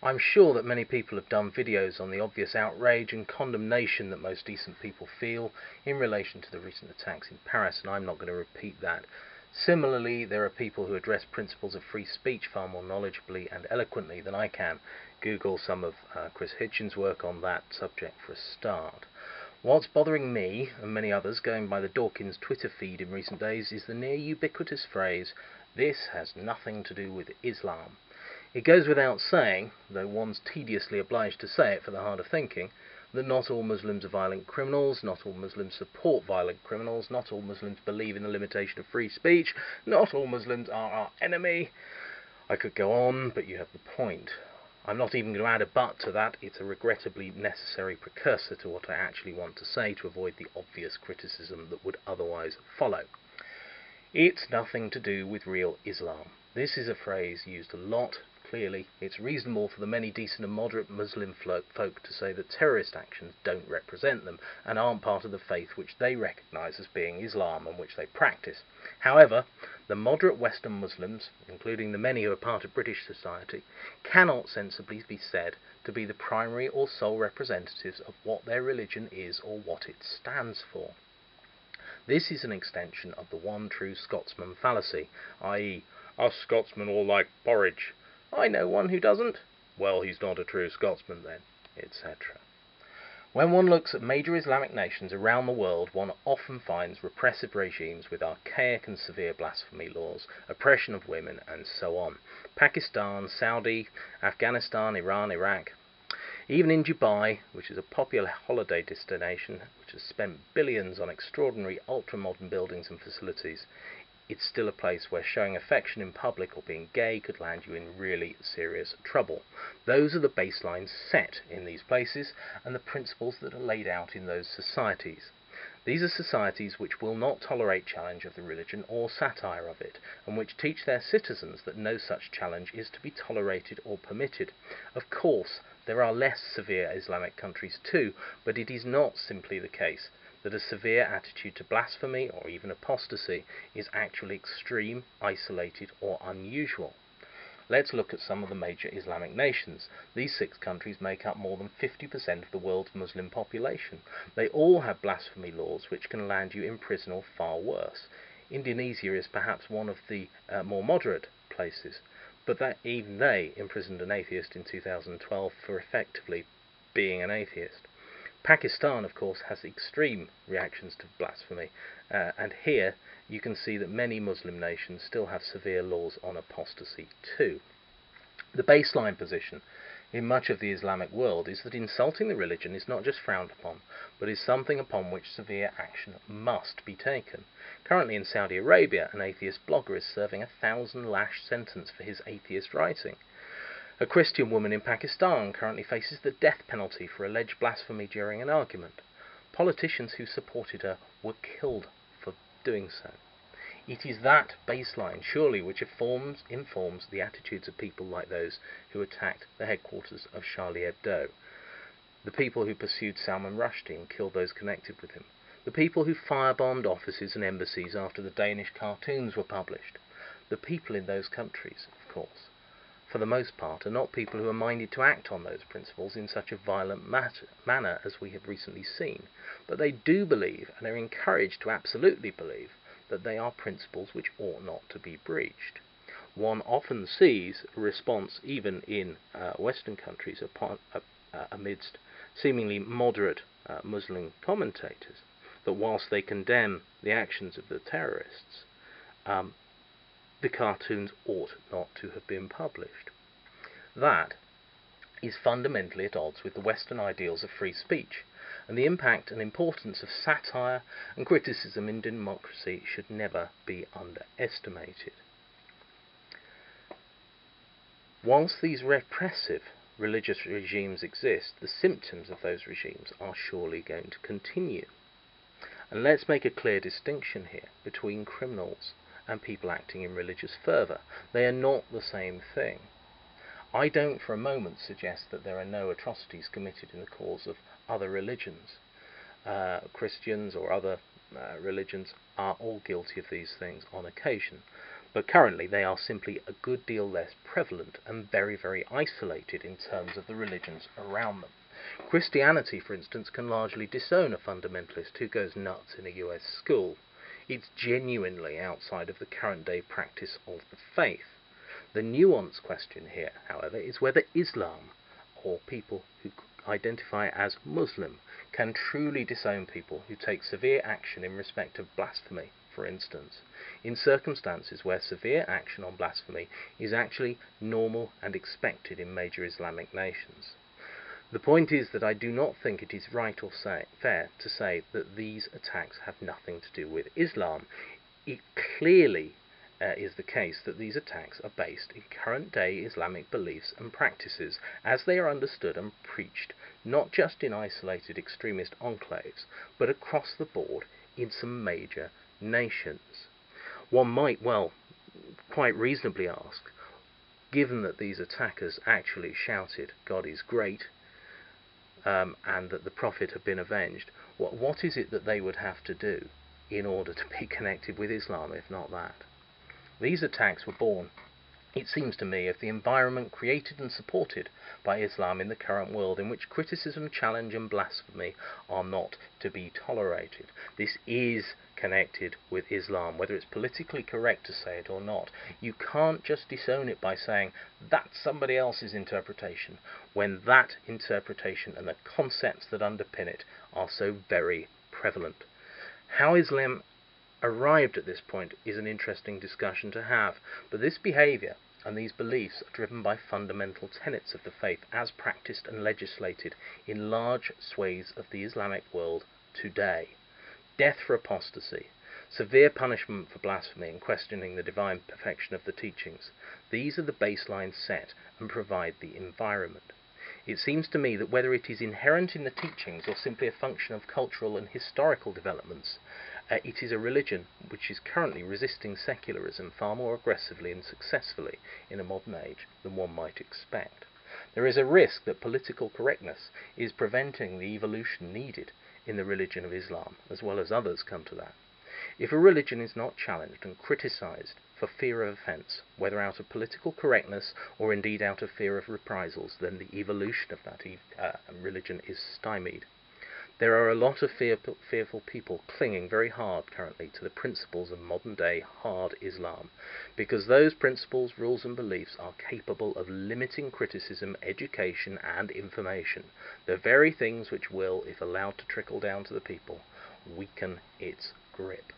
I'm sure that many people have done videos on the obvious outrage and condemnation that most decent people feel in relation to the recent attacks in Paris, and I'm not going to repeat that. Similarly, there are people who address principles of free speech far more knowledgeably and eloquently than I can. Google some of Chris Hitchens' work on that subject for a start. What's bothering me, and many others going by the Dawkins Twitter feed in recent days, is the near ubiquitous phrase, "This has nothing to do with Islam." It goes without saying, though one's tediously obliged to say it for the hard of thinking, that not all Muslims are violent criminals, not all Muslims support violent criminals, not all Muslims believe in the limitation of free speech, not all Muslims are our enemy. I could go on, but you have the point. I'm not even going to add a but to that. It's a regrettably necessary precursor to what I actually want to say to avoid the obvious criticism that would otherwise follow. It's nothing to do with real Islam. This is a phrase used a lot. Clearly, it's reasonable for the many decent and moderate Muslim folk to say that terrorist actions don't represent them and aren't part of the faith which they recognise as being Islam and which they practice. However, the moderate Western Muslims, including the many who are part of British society, cannot sensibly be said to be the primary or sole representatives of what their religion is or what it stands for. This is an extension of the one true Scotsman fallacy, i.e., us Scotsmen all like porridge. I know one who doesn't. Well, he's not a true Scotsman then, etc. When one looks at major Islamic nations around the world, one often finds repressive regimes with archaic and severe blasphemy laws, oppression of women, and so on. Pakistan, Saudi, Afghanistan, Iran, Iraq. Even in Dubai, which is a popular holiday destination, which has spent billions on extraordinary ultra-modern buildings and facilities, it's still a place where showing affection in public or being gay could land you in really serious trouble. Those are the baselines set in these places and the principles that are laid out in those societies. These are societies which will not tolerate challenge of the religion or satire of it, and which teach their citizens that no such challenge is to be tolerated or permitted. Of course, there are less severe Islamic countries too, but it is not simply the case that a severe attitude to blasphemy or even apostasy is actually extreme, isolated, or unusual. Let's look at some of the major Islamic nations. These 6 countries make up more than 50% of the world's Muslim population. They all have blasphemy laws which can land you in prison or far worse. Indonesia is perhaps one of the more moderate places, but that even they imprisoned an atheist in 2012 for effectively being an atheist. Pakistan, of course, has extreme reactions to blasphemy, and here you can see that many Muslim nations still have severe laws on apostasy too. The baseline position in much of the Islamic world is that insulting the religion is not just frowned upon, but is something upon which severe action must be taken. Currently in Saudi Arabia, an atheist blogger is serving a 1,000-lash sentence for his atheist writing. A Christian woman in Pakistan currently faces the death penalty for alleged blasphemy during an argument. Politicians who supported her were killed for doing so. It is that baseline, surely, which informs the attitudes of people like those who attacked the headquarters of Charlie Hebdo, the people who pursued Salman Rushdie and killed those connected with him, the people who firebombed offices and embassies after the Danish cartoons were published. The people in those countries, of course, for the most part, are not people who are minded to act on those principles in such a violent manner as we have recently seen, but they do believe and are encouraged to absolutely believe that they are principles which ought not to be breached. One often sees a response, even in Western countries, amidst seemingly moderate Muslim commentators, that whilst they condemn the actions of the terrorists, the cartoons ought not to have been published. That is fundamentally at odds with the Western ideals of free speech, and the impact and importance of satire and criticism in democracy should never be underestimated. Whilst these repressive religious regimes exist, the symptoms of those regimes are surely going to continue. And let's make a clear distinction here between criminals and people acting in religious fervour. They are not the same thing. I don't for a moment suggest that there are no atrocities committed in the cause of other religions. Christians or other religions are all guilty of these things on occasion. But currently they are simply a good deal less prevalent and very, very isolated in terms of the religions around them. Christianity, for instance, can largely disown a fundamentalist who goes nuts in a US school. It's genuinely outside of the current day practice of the faith. The nuanced question here, however, is whether Islam, or people who identify as Muslim, can truly disown people who take severe action in respect of blasphemy, for instance, in circumstances where severe action on blasphemy is actually normal and expected in major Islamic nations. The point is that I do not think it is right or fair to say that these attacks have nothing to do with Islam. It clearly is the case that these attacks are based in current-day Islamic beliefs and practices as they are understood and preached, not just in isolated extremist enclaves, but across the board in some major nations. One might, well, quite reasonably ask, given that these attackers actually shouted, "God is great," and that the Prophet had been avenged, what is it that they would have to do in order to be connected with Islam, if not that? These attacks were born, it seems to me, of the environment created and supported by Islam in the current world, in which criticism, challenge and blasphemy are not to be tolerated. This is connected with Islam, whether it's politically correct to say it or not. You can't just disown it by saying that's somebody else's interpretation, when that interpretation and the concepts that underpin it are so very prevalent. How Islam arrived at this point is an interesting discussion to have, but this behaviour and these beliefs are driven by fundamental tenets of the faith as practiced and legislated in large swathes of the Islamic world today. Death for apostasy, severe punishment for blasphemy and questioning the divine perfection of the teachings. These are the baseline set and provide the environment. It seems to me that whether it is inherent in the teachings or simply a function of cultural and historical developments, it is a religion which is currently resisting secularism far more aggressively and successfully in a modern age than one might expect. There is a risk that political correctness is preventing the evolution needed in the religion of Islam, as well as others come to that. If a religion is not challenged and criticised for fear of offence, whether out of political correctness or indeed out of fear of reprisals, then the evolution of that religion is stymied. There are a lot of fearful people clinging very hard currently to the principles of modern-day hard Islam, because those principles, rules and beliefs are capable of limiting criticism, education and information, the very things which will, if allowed to trickle down to the people, weaken its grip.